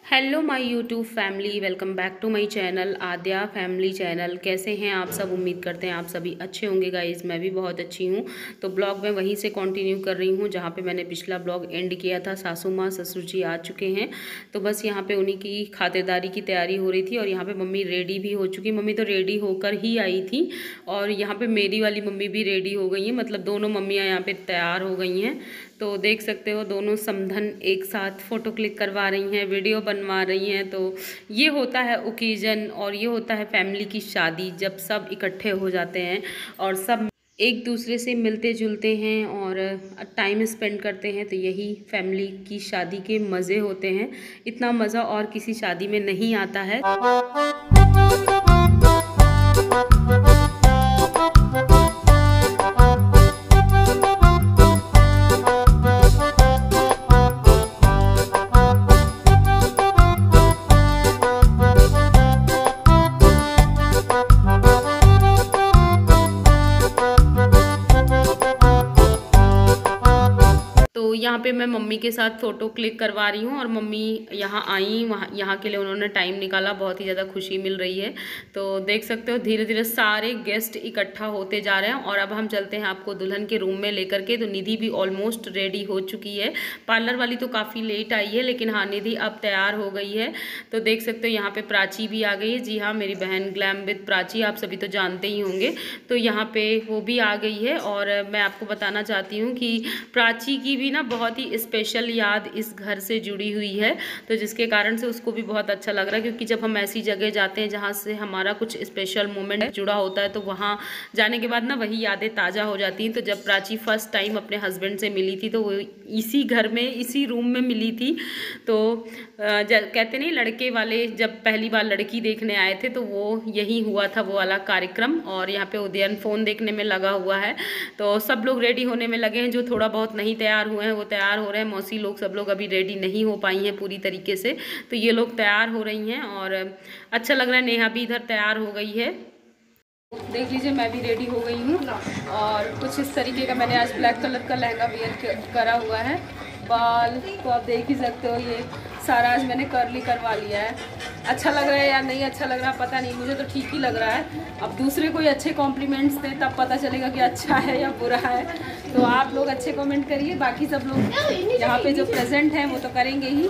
Hello my YouTube family, welcome back to my channel Aadya family channel. कैसे हैं आप सब? उम्मीद करते हैं आप सभी अच्छे होंगे गाइज़। मैं भी बहुत अच्छी हूँ। तो ब्लॉग में वहीं से कंटिन्यू कर रही हूँ जहाँ पे मैंने पिछला ब्लॉग एंड किया था। सासू माँ ससुर जी आ चुके हैं, तो बस यहाँ पे उन्हीं की खातिरदारी की तैयारी हो रही थी। और यहाँ पर मम्मी रेडी भी हो चुकी। मम्मी तो रेडी होकर ही आई थी और यहाँ पर मेरी वाली मम्मी भी रेडी हो गई हैं, मतलब दोनों मम्मियाँ यहाँ पर तैयार हो गई हैं। तो देख सकते हो दोनों समधन एक साथ फ़ोटो क्लिक करवा रही हैं, वीडियो बनवा रही हैं। तो ये होता है ओकेज़न और ये होता है फैमिली की शादी, जब सब इकट्ठे हो जाते हैं और सब एक दूसरे से मिलते जुलते हैं और टाइम स्पेंड करते हैं। तो यही फैमिली की शादी के मज़े होते हैं। इतना मज़ा और किसी शादी में नहीं आता है। तो यहाँ पे मैं मम्मी के साथ फ़ोटो क्लिक करवा रही हूँ और मम्मी यहाँ आई, यहाँ के लिए उन्होंने टाइम निकाला। बहुत ही ज़्यादा खुशी मिल रही है। तो देख सकते हो धीरे धीरे सारे गेस्ट इकट्ठा होते जा रहे हैं और अब हम चलते हैं आपको दुल्हन के रूम में लेकर के। तो निधि भी ऑलमोस्ट रेडी हो चुकी है। पार्लर वाली तो काफ़ी लेट आई है, लेकिन हाँ निधि अब तैयार हो गई है। तो देख सकते हो यहाँ पर प्राची भी आ गई है। जी हाँ, मेरी बहन ग्लैम विद प्राची, आप सभी तो जानते ही होंगे। तो यहाँ पर वो भी आ गई है और मैं आपको बताना चाहती हूँ कि प्राची की भी ना बहुत ही स्पेशल याद इस घर से जुड़ी हुई है। तो जिसके कारण से उसको भी बहुत अच्छा लग रहा है, क्योंकि जब हम ऐसी जगह जाते हैं जहाँ से हमारा कुछ स्पेशल मोमेंट जुड़ा होता है तो वहाँ जाने के बाद ना वही यादें ताज़ा हो जाती हैं। तो जब प्राची फर्स्ट टाइम अपने हस्बैंड से मिली थी तो वो इसी घर में इसी रूम में मिली थी। तो कहते नहीं, लड़के वाले जब पहली बार लड़की देखने आए थे तो वो यही हुआ था, वो वाला कार्यक्रम। और यहाँ पे उदयन फ़ोन देखने में लगा हुआ है। तो सब लोग रेडी होने में लगे हैं। जो थोड़ा बहुत नहीं तैयार हुए हैं वो तैयार हो रहे हैं। मौसी लोग सब लोग अभी रेडी नहीं हो पाई हैं पूरी तरीके से, तो ये लोग तैयार हो रही हैं और अच्छा लग रहा है। नेहा भी इधर तैयार हो गई है। देख लीजिए मैं भी रेडी हो गई हूँ और कुछ इस तरीके का मैंने आज ब्लैक कलर का लहंगा वेयर करा हुआ है। बाल तो आप देख ही सकते हो, ये सारा आज मैंने कर्ली करवा लिया है। अच्छा लग रहा है या नहीं अच्छा लग रहा है पता नहीं, मुझे तो ठीक ही लग रहा है। अब दूसरे कोई अच्छे कॉम्प्लीमेंट्स दें तब पता चलेगा कि अच्छा है या बुरा है। तो आप लोग अच्छे कमेंट करिए, बाकी सब लोग यहाँ पे जो प्रेजेंट हैं वो तो करेंगे ही।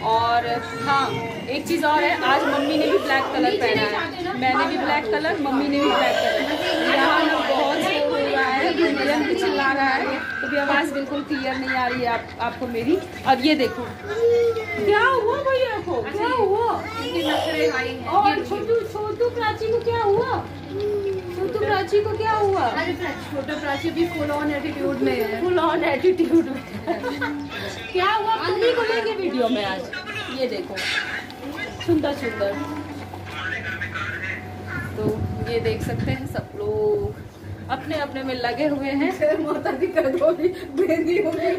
और हाँ, एक चीज़ और है, आज मम्मी ने भी ब्लैक कलर पहना है, मैंने भी ब्लैक कलर, मम्मी ने भी ब्लैक कलर। यहाँ ना बहुत शोर हो रहा है, भजन भी चिल्ला रहा है, तो भी आवाज़ बिल्कुल क्लियर नहीं आ रही है आपको मेरी। और ये देखो क्या हुआ भैया को, क्या हुआ और छोटू प्राची को क्या हुआ, छोटू प्राची को क्या हुआ? छोटा प्राची भी फुल ऑन एटीट्यूड में है, फुल ऑन एटीट्यूड में क्या हुआ तुम्ही को लेंगे वीडियो में आज। ये देखो सुंदर सुंदर। तो ये देख सकते हैं सब लोग अपने अपने में लगे हुए हैं। माता दी कर दो भी मेहंदी हो गई,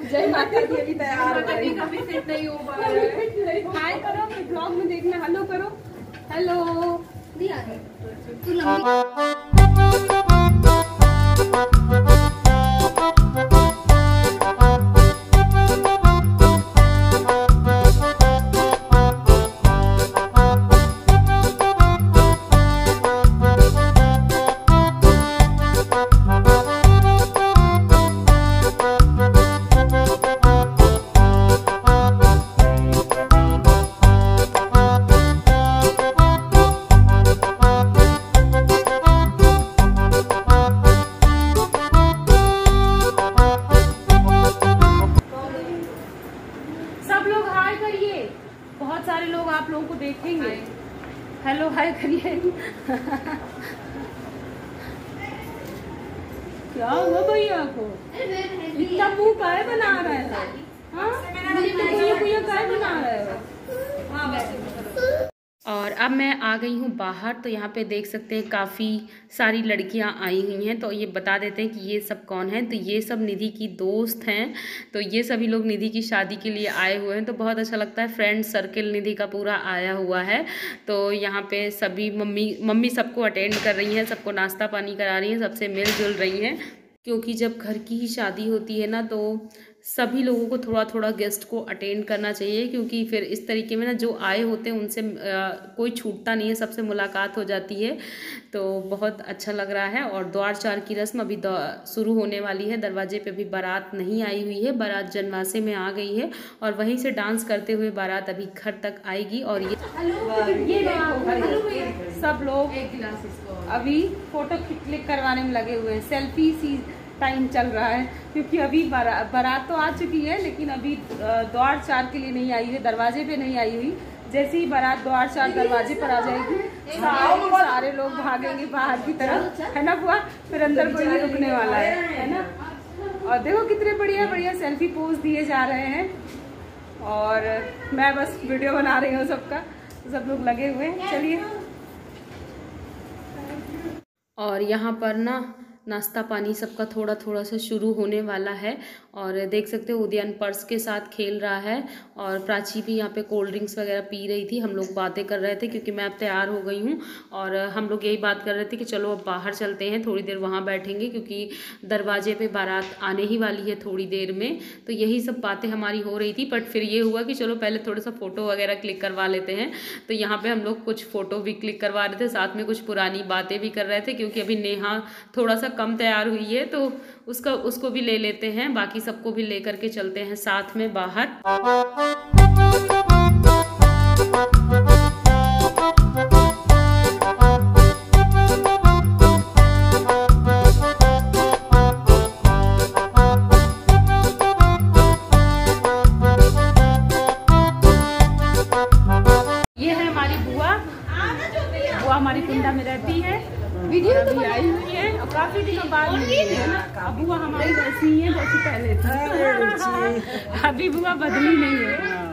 जय माता दी। अभी तैयार हो गई, कभी सेट नहीं हो पा रहा है। हाय करो, ब्लॉग में देखना, हेलो करो, हेलो नहीं आ रही तू लंबी। बहुत सारे लोग आप लोगों को देखेंगे। हेलो हाय करिए। क्या हुआ भैया को, इतना मुंह काहे बना रहे हो? हाँ काहे बना रहे हो? हाँ वैसे। और अब मैं आ गई हूँ बाहर। तो यहाँ पे देख सकते हैं काफ़ी सारी लड़कियाँ आई हुई हैं। तो ये बता देते हैं कि ये सब कौन है। तो ये सब निधि की दोस्त हैं। तो ये सभी लोग निधि की शादी के लिए आए हुए हैं। तो बहुत अच्छा लगता है, फ्रेंड सर्किल निधि का पूरा आया हुआ है। तो यहाँ पे सभी मम्मी सबको अटेंड कर रही हैं, सबको नाश्ता पानी करा रही हैं, सबसे मिलजुल रही हैं। क्योंकि जब घर की ही शादी होती है ना तो सभी लोगों को थोड़ा थोड़ा गेस्ट को अटेंड करना चाहिए, क्योंकि फिर इस तरीके में ना जो आए होते हैं उनसे कोई छूटता नहीं है, सबसे मुलाकात हो जाती है। तो बहुत अच्छा लग रहा है। और द्वार चार की रस्म अभी शुरू होने वाली है। दरवाजे पे अभी बारात नहीं आई हुई है, बारात जनवासे में आ गई है और वहीं से डांस करते हुए बारात अभी घर तक आएगी। और ये सब लोग अभी फोटो क्लिक करवाने में लगे हुए हैं, सेल्फी सी टाइम चल रहा है, क्योंकि अभी बारात तो आ चुकी है लेकिन अभी द्वार चार के लिए नहीं आई हुई, दरवाजे पे नहीं आई हुई। जैसे ही बारात द्वार चार दरवाजे पर आ जाएगी सारे लोग भागेंगे बाहर की तरफ, है ना बुआ, फिर अंदर कोई नहीं रुकने वाला है ना। और देखो कितने बढ़िया बढ़िया सेल्फी पोज दिए जा रहे हैं और मैं बस वीडियो बना रही हूँ सबका, सब लोग लगे हुए हैं। चलिए, और यहाँ पर ना नाश्ता पानी सबका थोड़ा थोड़ा सा शुरू होने वाला है। और देख सकते हो उदयन पर्स के साथ खेल रहा है और प्राची भी यहाँ पे कोल्ड ड्रिंक्स वगैरह पी रही थी। हम लोग बातें कर रहे थे क्योंकि मैं अब तैयार हो गई हूँ और हम लोग यही बात कर रहे थे कि चलो अब बाहर चलते हैं, थोड़ी देर वहाँ बैठेंगे क्योंकि दरवाजे पे बारात आने ही वाली है थोड़ी देर में। तो यही सब बातें हमारी हो रही थी, बट फिर ये हुआ कि चलो पहले थोड़ा सा फ़ोटो वगैरह क्लिक करवा लेते हैं। तो यहाँ पर हम लोग कुछ फ़ोटो भी क्लिक करवा रहे थे, साथ में कुछ पुरानी बातें भी कर रहे थे, क्योंकि अभी नेहा थोड़ा सा कम तैयार हुई है तो उसको भी ले लेते हैं, बाकी सबको भी लेकर के चलते हैं साथ में बाहर। ये है हमारी बुआ हमारी कुंडा में रहती है, वीडियो तो आई हुई है और काफी दिनों बाद मिली है ना। अब बुआ हमारी वैसी ही है जैसी पहले थी, अभी बुआ बदली नहीं है।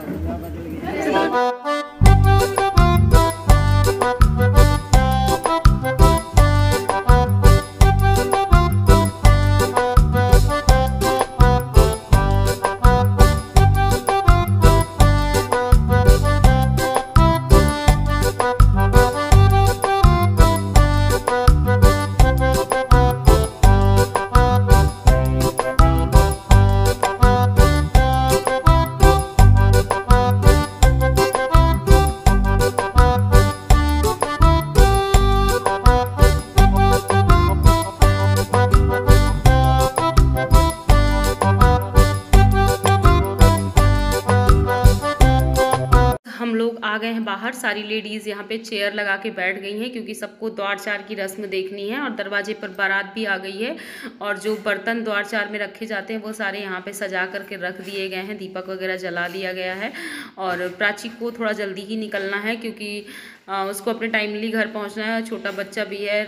हम लोग आ गए हैं बाहर, सारी लेडीज़ यहाँ पे चेयर लगा के बैठ गई हैं क्योंकि सबको द्वार चार की रस्म देखनी है। और दरवाजे पर बारात भी आ गई है और जो बर्तन द्वार चार में रखे जाते हैं वो सारे यहाँ पे सजा करके रख दिए गए हैं, दीपक वगैरह जला दिया गया है। और प्राची को थोड़ा जल्दी ही निकलना है क्योंकि उसको अपने टाइमली घर पहुंचना है, छोटा बच्चा भी है,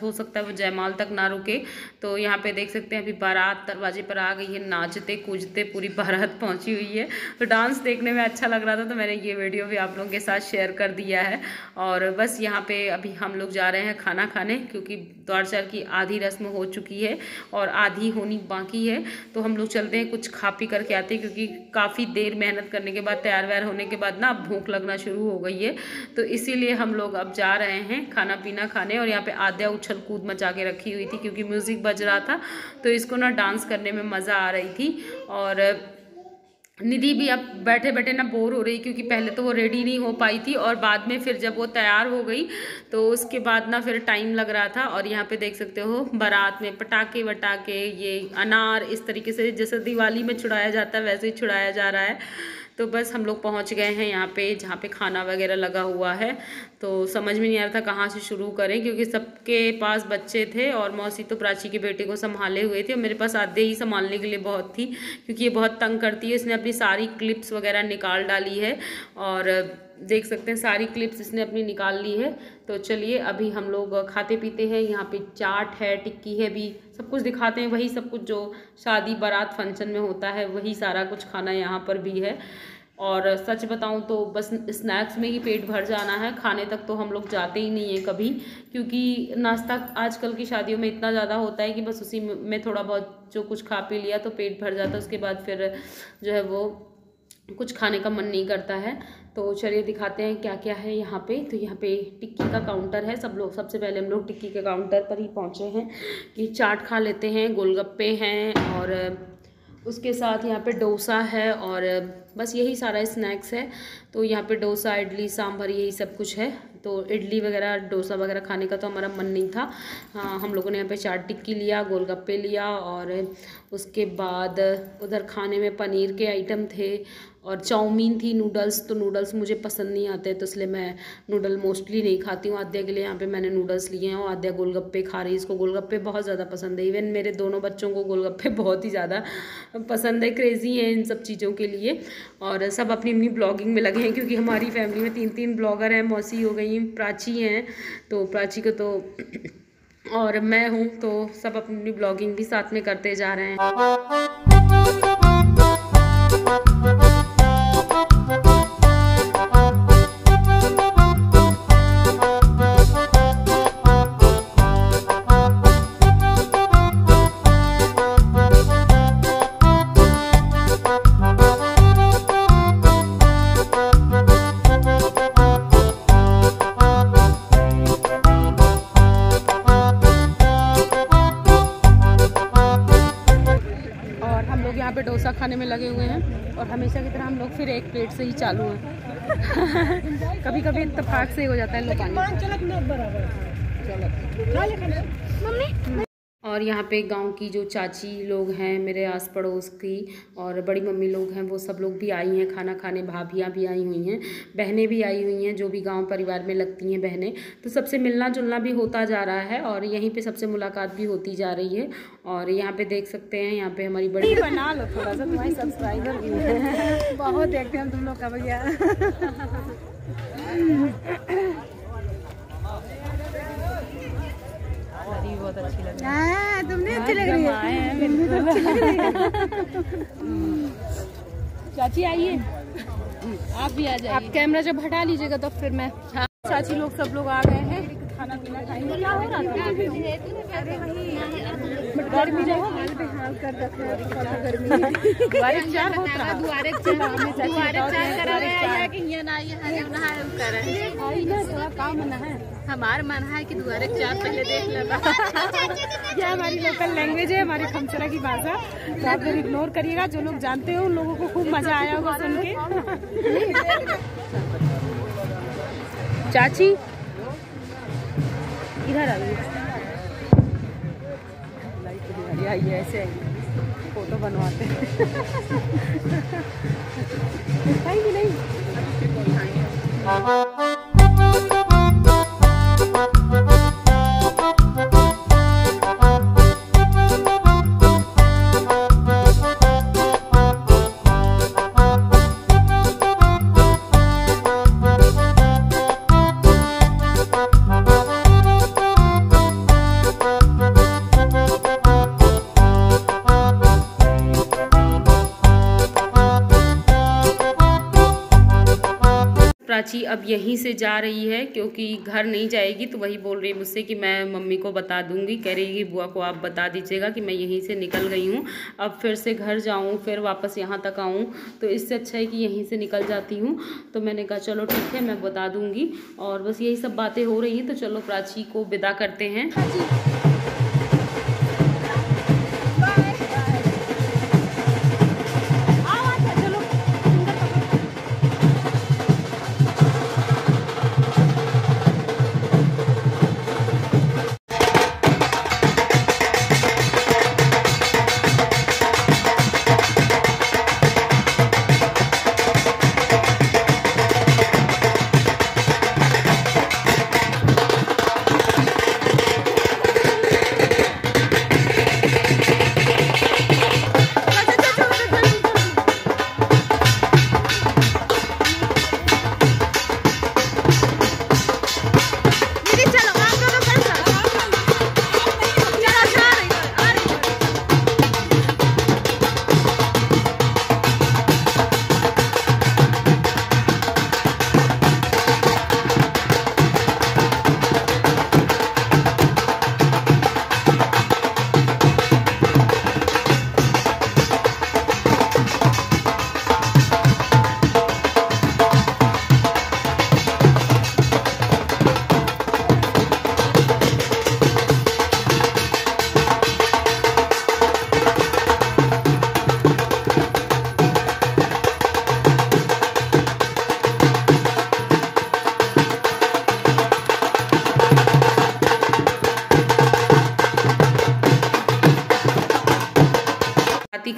हो सकता है वो जयमाल तक ना रुके। तो यहाँ पे देख सकते हैं अभी बारात दरवाजे पर आ गई है, नाचते कूदते पूरी बारात पहुंची हुई है। तो डांस देखने में अच्छा लग रहा था तो मैंने ये वीडियो भी आप लोगों के साथ शेयर कर दिया है। और बस यहाँ पे अभी हम लोग जा रहे हैं खाना खाने, क्योंकि द्वार चार की आधी रस्म हो चुकी है और आधी होनी बाकी है। तो हम लोग चलते हैं, कुछ खा पी करके आते हैं, क्योंकि काफ़ी देर मेहनत करने के बाद तैयार व्यार होने के बाद ना भूख लगना शुरू हो गई है। तो इसीलिए हम लोग अब जा रहे हैं खाना पीना खाने। और यहाँ पे आद्या उछल कूद मचा के रखी हुई थी क्योंकि म्यूज़िक बज रहा था, तो इसको ना डांस करने में मज़ा आ रही थी। और निधि भी अब बैठे बैठे ना बोर हो रही, क्योंकि पहले तो वो रेडी नहीं हो पाई थी और बाद में फिर जब वो तैयार हो गई तो उसके बाद ना फिर टाइम लग रहा था। और यहाँ पे देख सकते हो बारात में पटाखे वटाके, ये अनार इस तरीके से जैसे दिवाली में छुड़ाया जाता है वैसे ही छुड़ाया जा रहा है। तो बस हम लोग पहुँच गए हैं यहाँ पे जहाँ पे खाना वगैरह लगा हुआ है। तो समझ में नहीं आ रहा था कहाँ से शुरू करें, क्योंकि सबके पास बच्चे थे और मौसी तो प्राची के बेटे को संभाले हुए थे और मेरे पास आधे ही संभालने के लिए बहुत थी, क्योंकि ये बहुत तंग करती है। इसने अपनी सारी क्लिप्स वगैरह निकाल डाली है और देख सकते हैं सारी क्लिप्स इसने अपनी निकाल ली है। तो चलिए अभी हम लोग खाते पीते हैं। यहाँ पे चाट है, टिक्की है, भी सब कुछ दिखाते हैं, वही सब कुछ जो शादी बारात फंक्शन में होता है वही सारा कुछ खाना यहाँ पर भी है। और सच बताऊं तो बस स्नैक्स में ही पेट भर जाना है, खाने तक तो हम लोग जाते ही नहीं हैं कभी, क्योंकि नाश्ता आजकल की शादियों में इतना ज़्यादा होता है कि बस उसी में थोड़ा बहुत जो कुछ खा पी लिया तो पेट भर जाता है, उसके बाद फिर जो है वो कुछ खाने का मन नहीं करता है। तो चलिए दिखाते हैं क्या क्या है यहाँ पे। तो यहाँ पे टिक्की का काउंटर है, सब लोग सबसे पहले हम लोग टिक्की के काउंटर पर ही पहुँचे हैं कि चाट खा लेते हैं, गोलगप्पे हैं और उसके साथ यहाँ पे डोसा है और बस यही सारा स्नैक्स है। तो यहाँ पे डोसा, इडली, सांभर यही सब कुछ है। तो इडली वगैरह, डोसा वगैरह खाने का तो हमारा मन नहीं था। हम लोगों ने यहाँ पे चाट टिक्की लिया, गोलगप्पे लिया और उसके बाद उधर खाने में पनीर के आइटम थे और चाउमीन थी, नूडल्स। तो नूडल्स मुझे पसंद नहीं आते तो इसलिए मैं नूडल मोस्टली नहीं खाती हूँ। आद्या के लिए यहाँ पे मैंने नूडल्स लिए हैं और आद्या गोलगप्पे खा रही है। इसको गोलगप्पे बहुत ज़्यादा पसंद है। इवन मेरे दोनों बच्चों को गोलगप्पे बहुत ही ज़्यादा पसंद है, क्रेज़ी हैं इन सब चीज़ों के लिए। और सब अपनी अपनी ब्लॉगिंग में लगे हैं क्योंकि हमारी फैमिली में 3 ब्लॉगर हैं। मौसी हो गई, प्राची हैं, तो प्राची को तो और मैं हूँ, तो सब अपनी ब्लॉगिंग भी साथ में करते जा रहे हैं। यहाँ पे डोसा खाने में लगे हुए हैं और हमेशा की तरह हम लोग फिर एक प्लेट से ही चालू हैं। कभी कभी इत्तेफाक से ही हो जाता है लोग और यहाँ पे गांव की जो चाची लोग हैं मेरे आस पड़ोस की और बड़ी मम्मी लोग हैं, वो सब लोग भी आई हैं खाना खाने। भाभियाँ भी आई हुई हैं, बहनें भी आई हुई हैं, जो भी गांव परिवार में लगती हैं बहनें। तो सबसे मिलना जुलना भी होता जा रहा है और यहीं पे सबसे मुलाकात भी होती जा रही है। और यहाँ पे देख सकते हैं, यहाँ पे हमारी बड़ी बना लो थोड़ा सा, तुम्हारी सब्सक्राइबर भी है। बहुत देखते हैं तुम लोग का भैया। बहुत अच्छी लग रही है। तुमने अच्छी लग रही है। चाची आइए, आप भी आ जाइए। आप कैमरा जब हटा लीजिएगा तो फिर मैं। चाची लोग सब लोग आ गए हैं, खाना पीना खाएंगे। क्या हो रहा था? गर्मी जो हाल बेहाल कर रखा है, गर्मी दुआरे चार होत रहा, दुआरे चार करा रहे हैं कि ये ना ये नहाए कर रहे हैं। आई ना थोड़ा काम ना है, हमारा मन है कि दुआरे चार पहले देख लेना। ये हमारी लोकल लैंग्वेज है, हमारी खमसरा की भाषा। तो आप लोग इग्नोर करिएगा, जो लोग जानते हो उन लोगों को खूब मजा आया होगा सुन के। चाची इधर आइए, आइए ऐसे फोटो बनवाते हैं। नहीं प्राची अब यहीं से जा रही है क्योंकि घर नहीं जाएगी। तो वही बोल रही है मुझसे कि मैं मम्मी को बता दूंगी। कह रही है बुआ को आप बता दीजिएगा कि मैं यहीं से निकल गई हूँ, अब फिर से घर जाऊँ फिर वापस यहाँ तक आऊँ, तो इससे अच्छा है कि यहीं से निकल जाती हूँ। तो मैंने कहा चलो ठीक है, मैं बता दूँगी। और बस यही सब बातें हो रही हैं। तो चलो प्राची को विदा करते हैं।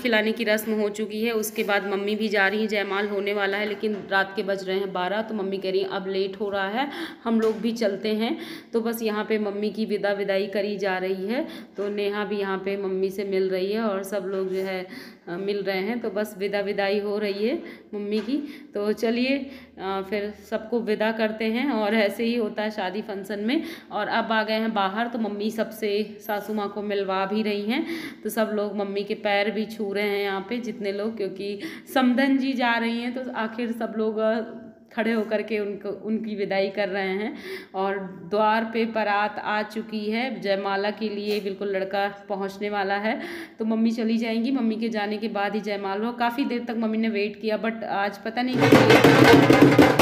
खिलाने की रस्म हो चुकी है, उसके बाद मम्मी भी जा रही हैं, जयमाल होने वाला है, लेकिन रात के बज रहे हैं 12, तो मम्मी कह रही हैं अब लेट हो रहा है, हम लोग भी चलते हैं। तो बस यहाँ पे मम्मी की विदाई करी जा रही है। तो नेहा भी यहाँ पे मम्मी से मिल रही है और सब लोग जो है मिल रहे हैं। तो बस विदाई हो रही है मम्मी की। तो चलिए फिर सबको विदा करते हैं। और ऐसे ही होता है शादी फंक्शन में। और अब आ गए हैं बाहर, तो मम्मी सबसे सासू माँ को मिलवा भी रही हैं। तो सब लोग मम्मी के पैर भी छू रहे हैं यहाँ पे जितने लोग, क्योंकि समधन जी जा रही हैं तो आखिर सब लोग खड़े होकर के उनकी विदाई कर रहे हैं। और द्वार पे बारात आ चुकी है, जयमाला के लिए बिल्कुल लड़का पहुंचने वाला है। तो मम्मी चली जाएंगी, मम्मी के जाने के बाद ही जयमाला हो। काफ़ी देर तक मम्मी ने वेट किया, बट आज पता नहीं